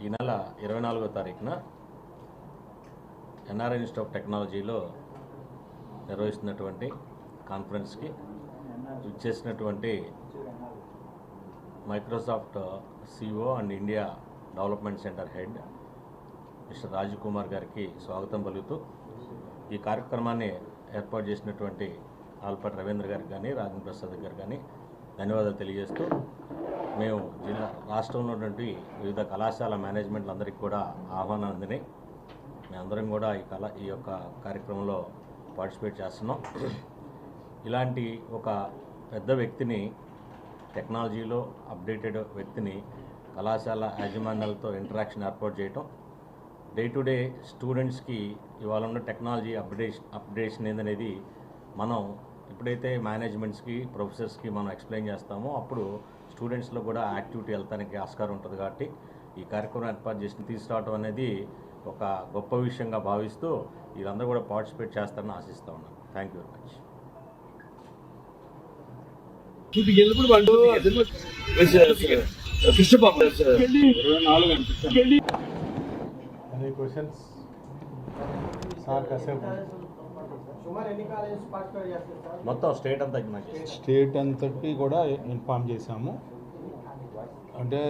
ఈ నెల 24వ తారీఖున ఎన్ఆర్ఐ ఇన్స్టిట్యూట్ ఆఫ్ టెక్నాలజీలో నిర్వహిస్తున్నటువంటి కాన్ఫరెన్స్కి ఇచ్చేసినటువంటి Microsoft CEO and India development centre head mister Rajeev Kumar గారికి స్వాగతం పలుకుతూ ఈ కార్యక్రమాన్ని ఏర్పాటు చేసినటువంటి ఆల్పాటి రవీంద్ర గారికి కానీ రాజేంద్ర ప్రసాద్ గారు కానీ ధన్యవాదాలు తెలియజేస్తూ మేము రాష్ట్రంలో ఉన్నటువంటి వివిధ కళాశాల మేనేజ్మెంట్లందరికీ కూడా ఆహ్వానం అందినాయి. మేమందరం కూడా ఈ యొక్క కార్యక్రమంలో పార్టిసిపేట్ చేస్తున్నాం. ఇలాంటి ఒక పెద్ద వ్యక్తిని, టెక్నాలజీలో అప్డేటెడ్ వ్యక్తిని కళాశాల యాజమాన్యాలతో ఇంటరాక్షన్ ఏర్పాటు చేయటం, డే టు డే స్టూడెంట్స్కి ఇవాళ ఉన్న టెక్నాలజీ అప్డేషన్ ఏందనేది మనం ఎప్పుడైతే మేనేజ్మెంట్స్కి, ప్రొఫెసర్స్కి మనం ఎక్స్ప్లెయిన్ చేస్తామో అప్పుడు స్టూడెంట్స్లో కూడా యాక్టివిటీ వెళ్తానికి ఆస్కారం ఉంటుంది. కాబట్టి ఈ కార్యక్రమం ఏర్పాటు చేసి తీసుకురావడం అనేది ఒక గొప్ప విషయంగా భావిస్తూ వీళ్ళందరూ కూడా పార్టిసిపేట్ చేస్తారని ఆశిస్తూ ఉన్నాను. Thank you very much. మొత్తం స్టేట్ అంతటి కూడా ఇన్ఫార్మ్ చేశాము. అంటే